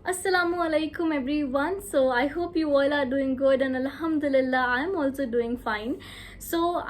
Assalamu alaikum everyone. So I hope you all are doing good and alhamdulillah I am also doing fine. So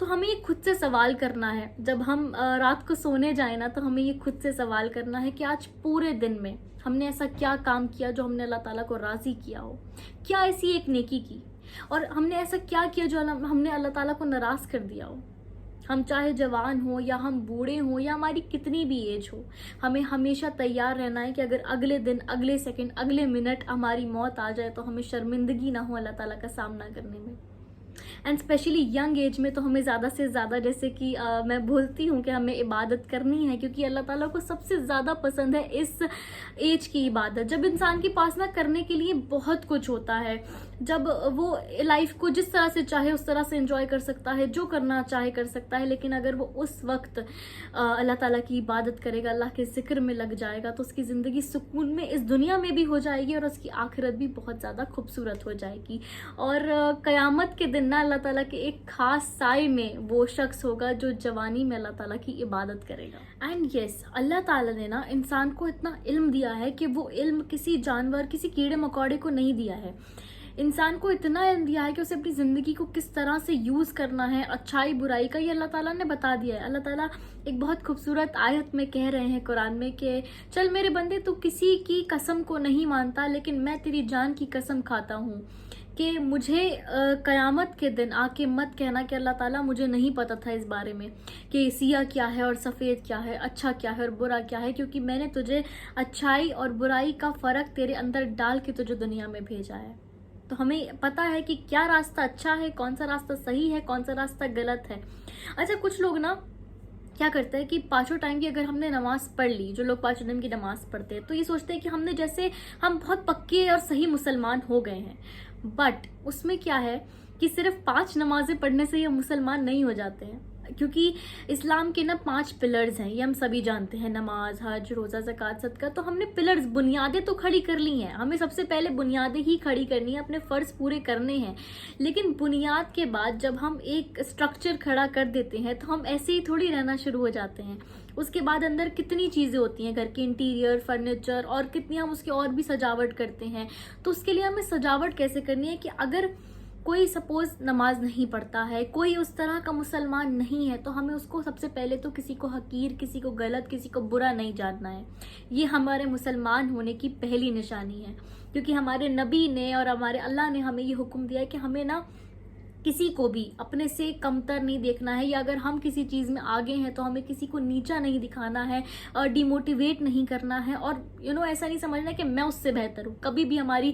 تو ہمیں یہ خود سے سوال کرنا ہے، جب ہم رات کو سونے جائیں نا تو ہمیں یہ خود سے سوال کرنا ہے کہ آج پورے دن میں ہم نے ایسا کیا کام کیا جو ہم نے اللہ تعالیٰ کو راضی کیا ہو، کیا ایسی ایک نیکی کی، اور ہم نے ایسا کیا کیا جو ہم نے اللہ تعالیٰ کو ناراض کر دیا ہو۔ ہم چاہے جوان ہوں یا ہم بوڑھے ہوں یا ہماری کتنی بھی ایج ہو، ہمیں ہمیشہ تیار رہنا ہے کہ اگر اگلے دن، اگلے سیکنڈ، اگلے منٹ ہماری موت آ جائے تو ہمیں شرمندگی نہ ہو اللہ تعالیٰ کا سامنا کرنے میں۔ اینڈ اسپیشلی ینگ ایج میں تو ہمیں زیادہ سے زیادہ، جیسے کہ میں بولتی ہوں کہ ہمیں عبادت کرنی ہے، کیونکہ اللہ تعالیٰ کو سب سے زیادہ پسند ہے اس ایج کی عبادت، جب انسان کے پاس نہ کرنے کے لیے بہت کچھ ہوتا ہے، جب وہ لائف کو جس طرح سے چاہے اس طرح سے انجوائے کر سکتا ہے، جو کرنا چاہے کر سکتا ہے، لیکن اگر وہ اس وقت اللہ تعالیٰ کی عبادت کرے گا، اللہ کے ذکر میں لگ جائے گا، تو اس کی زندگی سکون میں اس دنیا میں بھی ہو جائے گی اور اس کی آخرت بھی بہت زیادہ خوبصورت ہو جائے گی۔ اور قیامت کے دن نا اللہ تعالیٰ کے ایک خاص سائے میں وہ شخص ہوگا جو جوانی میں اللہ تعالیٰ کی عبادت کرے گا۔ اینڈ یس، اللہ تعالیٰ نے نا انسان کو اتنا علم دیا ہے کہ وہ علم کسی جانور، کسی کیڑے مکوڑے کو نہیں دیا ہے۔ انسان کو اتنا علم دیا ہے کہ اسے اپنی زندگی کو کس طرح سے یوز کرنا ہے، اچھائی برائی کا، یہ اللہ تعالیٰ نے بتا دیا ہے۔ اللہ تعالیٰ ایک بہت خوبصورت آیت میں کہہ رہے ہیں قرآن میں کہ چل میرے بندے، تو کسی کی قسم کو نہیں مانتا، لیکن میں تیری جان کی قسم کھاتا ہوں کہ مجھے قیامت کے دن آ کے مت کہنا کہ اللہ تعالیٰ مجھے نہیں پتا تھا اس بارے میں کہ سیاہ کیا ہے اور سفید کیا ہے، اچھا کیا ہے اور برا کیا ہے، کیونکہ میں نے تجھے اچھائی اور برائی کا فرق تیرے اندر ڈال کے تجھے دنیا میں بھیجا ہے۔ تو ہمیں پتہ ہے کہ کیا راستہ اچھا ہے، کون سا راستہ صحیح ہے، کون سا راستہ غلط ہے۔ اچھا، کچھ لوگ نا کیا کرتے ہیں کہ پانچوں ٹائم کی اگر ہم نے نماز پڑھ لی، جو لوگ پانچوں ٹائم کی نماز پڑھتے ہیں، تو یہ سوچتے ہیں کہ ہم نے جیسے ہم بہت پکے اور صحیح مسلمان ہو گئے ہیں، بٹ اس میں کیا ہے کہ صرف 5 نمازیں پڑھنے سے یہ مسلمان نہیں ہو جاتے ہیں، کیونکہ اسلام کے نا 5 پلرز ہیں، یہ ہم سبھی جانتے ہیں، نماز، حج، روزہ، زکوٰۃ، صدقہ۔ تو ہم نے پلرز، بنیادیں تو کھڑی کر لی ہیں، ہمیں سب سے پہلے بنیادیں ہی کھڑی کرنی ہیں، اپنے فرض پورے کرنے ہیں، لیکن بنیاد کے بعد جب ہم ایک اسٹرکچر کھڑا کر دیتے ہیں تو ہم ایسے ہی تھوڑی رہنا شروع ہو جاتے ہیں۔ اس کے بعد اندر کتنی چیزیں ہوتی ہیں، گھر کے انٹیریئر، فرنیچر، اور کتنی ہم اس کی اور بھی سجاوٹ کرتے ہیں۔ تو اس کے لیے ہمیں سجاوٹ کیسے کرنی ہے کہ اگر کوئی سپوز نماز نہیں پڑھتا ہے، کوئی اس طرح کا مسلمان نہیں ہے، تو ہمیں اس کو سب سے پہلے تو کسی کو حقیر، کسی کو غلط، کسی کو برا نہیں جاننا ہے۔ یہ ہمارے مسلمان ہونے کی پہلی نشانی ہے، کیونکہ ہمارے نبی نے اور ہمارے اللہ نے ہمیں یہ حکم دیا ہے کہ ہمیں نا کسی کو بھی اپنے سے کمتر نہیں دیکھنا ہے، یا اگر ہم کسی چیز میں آگے ہیں تو ہمیں کسی کو نیچا نہیں دکھانا ہے، اور ڈی موٹیویٹ نہیں کرنا ہے، اور ایسا نہیں سمجھنا کہ میں اس سے بہتر ہوں۔ کبھی بھی ہماری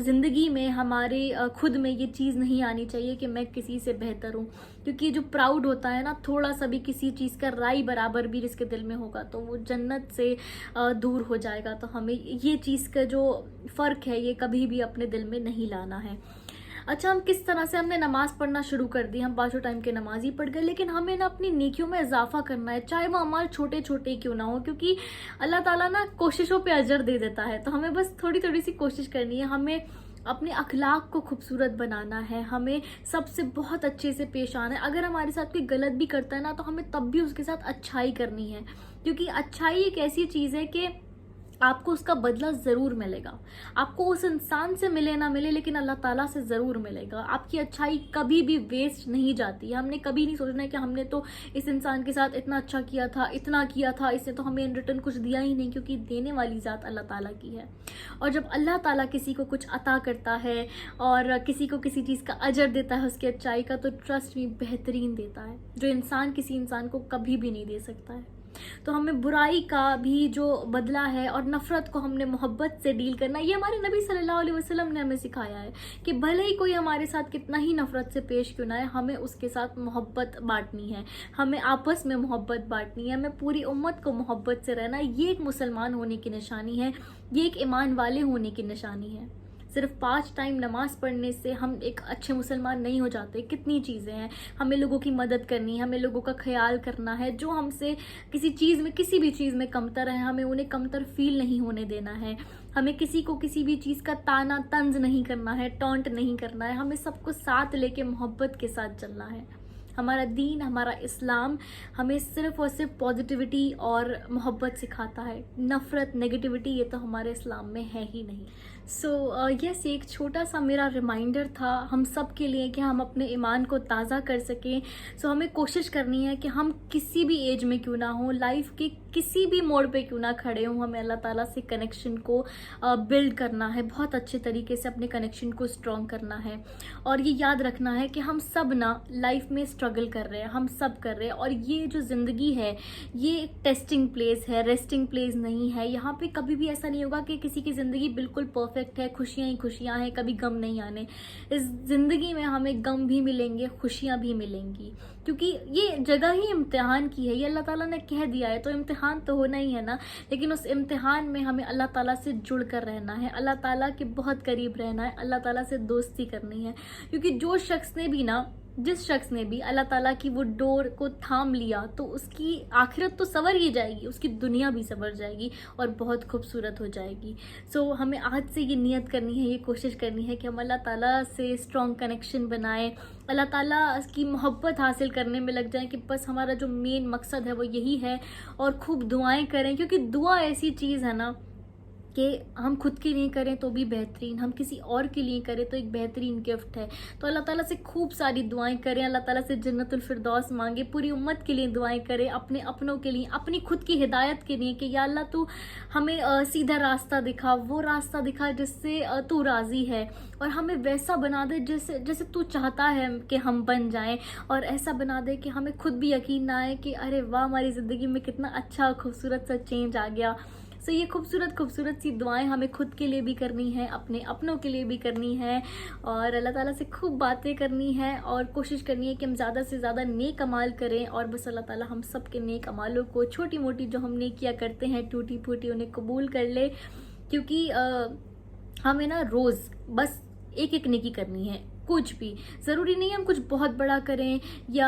زندگی میں، ہمارے خود میں یہ چیز نہیں آنی چاہیے کہ میں کسی سے بہتر ہوں، کیونکہ جو پراؤڈ ہوتا ہے نا، تھوڑا سا بھی کسی چیز کا رائی برابر بھی جس کے دل میں ہوگا تو وہ جنت سے دور ہو جائے گا۔ تو ہمیں یہ چیز کا جو فرق ہے یہ کبھی بھی اپنے دل میں نہیں لانا ہے۔ اچھا، ہم کس طرح سے، ہم نے نماز پڑھنا شروع کر دی، ہم 5 ٹائم کے نماز ہی پڑھ گئے، لیکن ہمیں نا اپنی نیکیوں میں اضافہ کرنا ہے، چاہے وہ عمل چھوٹے چھوٹے کیوں نہ ہو، کیونکہ اللہ تعالیٰ نا کوششوں پہ اجر دے دیتا ہے۔ تو ہمیں بس تھوڑی تھوڑی سی کوشش کرنی ہے، ہمیں اپنے اخلاق کو خوبصورت بنانا ہے، ہمیں سب سے بہت اچھے سے پیش آنا ہے۔ اگر ہمارے ساتھ کوئی غلط بھی کرتا ہے نا تو ہمیں تب بھی اس کے ساتھ اچھائی کرنی ہے، کیونکہ اچھائی ایک ایسی چیز ہے کہ آپ کو اس کا بدلہ ضرور ملے گا۔ آپ کو اس انسان سے ملے نہ ملے، لیکن اللہ تعالیٰ سے ضرور ملے گا۔ آپ کی اچھائی کبھی بھی ویسٹ نہیں جاتی۔ ہم نے کبھی نہیں سوچنا ہے کہ ہم نے تو اس انسان کے ساتھ اتنا اچھا کیا تھا، اتنا کیا تھا، اس نے تو ہمیں ان ریٹرن کچھ دیا ہی نہیں، کیونکہ دینے والی ذات اللہ تعالیٰ کی ہے۔ اور جب اللہ تعالیٰ کسی کو کچھ عطا کرتا ہے اور کسی کو کسی چیز کا اجر دیتا ہے اس کی اچھائی کا، تو ٹرسٹ بھی بہترین دیتا ہے، جو انسان کسی انسان کو کبھی بھی نہیں دے سکتا ہے۔ تو ہمیں برائی کا بھی جو بدلہ ہے اور نفرت کو ہم نے محبت سے ڈیل کرنا ہے۔ یہ ہمارے نبی صلی اللہ علیہ وسلم نے ہمیں سکھایا ہے کہ بھلے ہی کوئی ہمارے ساتھ کتنا ہی نفرت سے پیش کیوں نہ ہے، ہمیں اس کے ساتھ محبت بانٹنی ہے، ہمیں آپس میں محبت بانٹنی ہے، ہمیں پوری امت کو محبت سے رہنا ہے۔ یہ ایک مسلمان ہونے کی نشانی ہے، یہ ایک ایمان والے ہونے کی نشانی ہے۔ صرف 5 ٹائم نماز پڑھنے سے ہم ایک اچھے مسلمان نہیں ہو جاتے۔ کتنی چیزیں ہیں، ہمیں لوگوں کی مدد کرنی ہے، ہمیں لوگوں کا خیال کرنا ہے، جو ہم سے کسی چیز میں، کسی بھی چیز میں کمتر ہے، ہمیں انہیں کمتر فیل نہیں ہونے دینا ہے۔ ہمیں کسی کو کسی بھی چیز کا تانا طنز نہیں کرنا ہے، ٹونٹ نہیں کرنا ہے، ہمیں سب کو ساتھ لے کے محبت کے ساتھ چلنا ہے۔ ہمارا دین، ہمارا اسلام ہمیں صرف اور صرف پازیٹیوٹی اور محبت سکھاتا ہے. نفرت، نیگیٹیوٹی یہ تو ہمارے اسلام میں ہے ہی نہیں. سو یس، ایک چھوٹا سا میرا ریمائنڈر تھا ہم سب کے لیے کہ ہم اپنے ایمان کو تازہ کر سکیں. سو ہمیں کوشش کرنی ہے کہ ہم کسی بھی ایج میں کیوں نہ ہوں، لائف کے کسی بھی موڑ پہ کیوں نہ کھڑے ہوں، ہمیں اللہ تعالیٰ سے کنیکشن کو بلڈ کرنا ہے، بہت اچھے طریقے سے اپنے کنیکشن کو اسٹرانگ کرنا ہے. اور یہ یاد رکھنا ہے کہ ہم سب نا لائف میں اسٹرگل کر رہے ہیں، ہم سب کر رہے ہیں. اور یہ جو زندگی ہے یہ ایک ٹیسٹنگ پلیس ہے، ریسٹنگ پلیس نہیں ہے. یہاں پہ کبھی بھی ایسا نہیں ہوگا کہ کسی کی زندگی بالکل پرفیکٹ ہے، خوشیاں ہی خوشیاں ہیں، کبھی غم نہیں آنے. اس زندگی میں ہمیں غم بھی ملیں گے، خوشیاں بھی ملیں گی، کیونکہ یہ جگہ ہی امتحان کی ہے. یہ اللہ تعالیٰ نے کہہ دیا ہے تو امتحان تو ہونا ہی ہے نا. لیکن اس امتحان میں ہمیں اللہ تعالیٰ سے جڑ کر رہنا ہے، اللہ تعالیٰ کے بہت قریب رہنا ہے، اللہ تعالیٰ سے دوستی کرنی ہے. کیونکہ جس شخص نے بھی اللہ تعالیٰ کی وہ ڈور کو تھام لیا تو اس کی آخرت تو سنور ہی جائے گی، اس کی دنیا بھی سنور جائے گی اور بہت خوبصورت ہو جائے گی. سو ہمیں آج سے یہ نیت کرنی ہے، یہ کوشش کرنی ہے کہ ہم اللہ تعالیٰ سے اسٹرانگ کنیکشن بنائیں، اللہ تعالیٰ کی محبت حاصل کرنے میں لگ جائیں کہ بس ہمارا جو مین مقصد ہے وہ یہی ہے. اور خوب دعائیں کریں، کیونکہ دعا ایسی چیز ہے نا کہ ہم خود کے لیے کریں تو بھی بہترین، ہم کسی اور کے لیے کریں تو ایک بہترین گفٹ ہے. تو اللہ تعالیٰ سے خوب ساری دعائیں کریں، اللہ تعالیٰ سے جنت الفردوس مانگے، پوری امت کے لیے دعائیں کریں، اپنے اپنوں کے لیے، اپنی خود کی ہدایت کے لیے کہ یا اللہ تو ہمیں سیدھا راستہ دکھا، وہ راستہ دکھا جس سے تو راضی ہے، اور ہمیں ویسا بنا دے جیسے تو چاہتا ہے کہ ہم بن جائیں. اور ایسا بنا دے کہ ہمیں خود بھی یقین نہ آئے کہ ارے واہ ہماری زندگی میں کتنا اچھا خوبصورت سا چینج آ گیا. سو یہ خوبصورت سی دعائیں ہمیں خود کے لیے بھی کرنی ہے، اپنے اپنوں کے لیے بھی کرنی ہے، اور اللہ تعالیٰ سے خوب باتیں کرنی ہے، اور کوشش کرنی ہے کہ ہم زیادہ سے زیادہ نیک اعمال کریں. اور بس اللہ تعالیٰ ہم سب کے نیک اعمالوں کو، چھوٹی موٹی جو ہم نیکیاں کرتے ہیں ٹوٹی پھوٹی، انہیں قبول کر لے. کیونکہ ہمیں نا روز بس ایک نیکی کرنی ہے. کچھ بھی ضروری نہیں ہم کچھ بہت بڑا کریں یا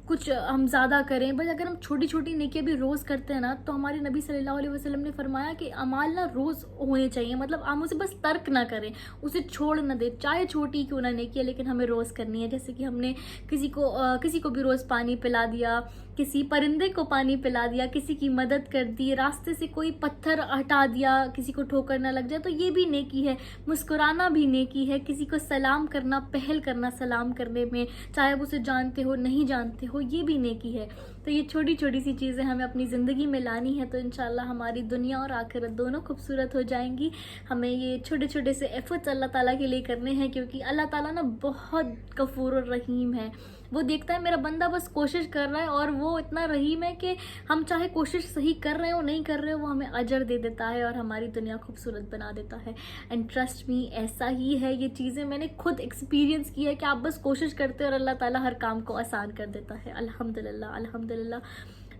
کچھ ہم زیادہ کریں، بس اگر ہم چھوٹی چھوٹی نیکیاں بھی روز کرتے ہیں نا تو ہمارے نبی صلی اللہ علیہ وسلم نے فرمایا کہ اعمال نا روز ہونے چاہیے. مطلب ہم اسے بس ترک نہ کریں، اسے چھوڑ نہ دیں، چاہے چھوٹی کیوں نہ نیکی ہے لیکن ہمیں روز کرنی ہے. جیسے کہ ہم نے کسی کو بھی روز پانی پلا دیا، کسی پرندے کو پانی پلا دیا، کسی کی مدد کر دی، راستے سے کوئی پتھر ہٹا دیا، کسی کو ٹھوکر نہ لگ جائے تو یہ بھی نیکی ہے. مسکرانا بھی نیکی ہے، کسی کو سلام کرنا، پہل کرنا سلام کرنے میں، چاہے آپ اسے جانتے ہو نہیں جانتے ہو، یہ بھی نیکی ہے. تو یہ چھوٹی چھوٹی سی چیزیں ہمیں اپنی زندگی میں لانی ہے تو انشاءاللہ ہماری دنیا اور آخرت دونوں خوبصورت ہو جائیں گی. ہمیں یہ چھوٹے چھوٹے سے ایفرٹس اللہ تعالیٰ کے لیے کرنے ہیں، کیونکہ اللہ تعالیٰ نا بہت غفور الرحیم ہے. وہ دیکھتا ہے میرا بندہ بس کوشش کر رہا ہے، اور وہ اتنا رحیم ہے کہ ہم چاہے کوشش صحیح کر رہے ہو نہیں کر رہے ہو، وہ ہمیں اجر دے دیتا ہے اور ہماری دنیا خوبصورت بنا دیتا ہے. اینڈ ٹرسٹ می، ایسا ہی ہے. یہ چیزیں میں نے خود ایکسپیرینس کی ہے کہ آپ بس کوشش کرتے ہو اور اللہ تعالیٰ ہر کام کو آسان کر دیتا ہے. الحمدللہ الحمدللہ.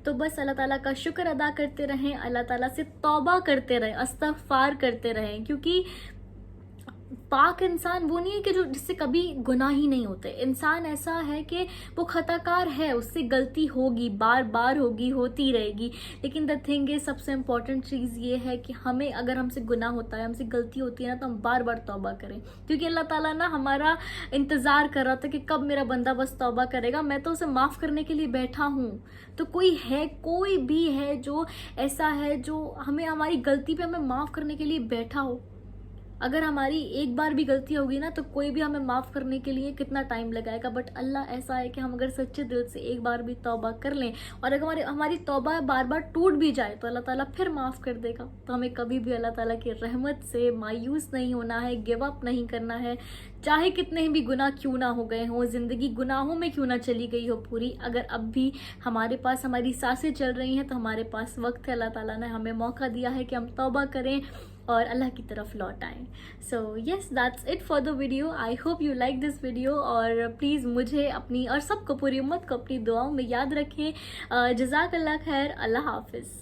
تو بس اللہ تعالیٰ کا شکر ادا کرتے رہیں، اللہ تعالیٰ سے توبہ کرتے رہیں، استغفار کرتے رہیں. کیونکہ پاک انسان وہ نہیں ہے کہ جس سے کبھی گناہ ہی نہیں ہوتے. انسان ایسا ہے کہ وہ خطا کار ہے، اس سے غلطی ہوگی، بار بار ہوگی، ہوتی رہے گی. لیکن دا تھنگ ہے، سب سے امپورٹنٹ چیز یہ ہے کہ ہمیں اگر ہم سے گناہ ہوتا ہے، ہم سے غلطی ہوتی ہے نا تو ہم بار بار توبہ کریں. کیونکہ اللہ تعالیٰ نا ہمارا انتظار کر رہا تھا کہ کب میرا بندہ بس توبہ کرے گا، میں تو اسے معاف کرنے کے لیے بیٹھا ہوں. تو کوئی بھی ہے جو ایسا ہے جو ہمیں ہماری غلطی پہ ہمیں معاف کرنے کے لیے بیٹھا ہو. اگر ہماری ایک بار بھی غلطی ہوگی نا تو کوئی بھی ہمیں معاف کرنے کے لیے کتنا ٹائم لگائے گا. بٹ اللہ ایسا ہے کہ ہم اگر سچے دل سے ایک بار بھی توبہ کر لیں اور اگر ہماری توبہ بار بار ٹوٹ بھی جائے تو اللہ تعالیٰ پھر معاف کر دے گا. تو ہمیں کبھی بھی اللہ تعالیٰ کی رحمت سے مایوس نہیں ہونا ہے، گیو اپ نہیں کرنا ہے. چاہے کتنے بھی گناہ کیوں نہ ہو گئے ہوں، زندگی گناہوں میں کیوں نہ چلی گئی ہو پوری، اگر اب بھی ہمارے پاس ہماری سانسیں چل رہی ہیں تو ہمارے پاس وقت ہے. اللہ تعالیٰ نے ہمیں موقع دیا ہے کہ ہم توبہ کریں اور اللہ کی طرف لوٹ آئیں. So yes, that's it for the video. I hope you like this video, اور پلیز مجھے اپنی اور سب کو، پوری امت کو اپنی دعاؤں میں یاد رکھیں. جزاک اللہ خیر. اللہ حافظ.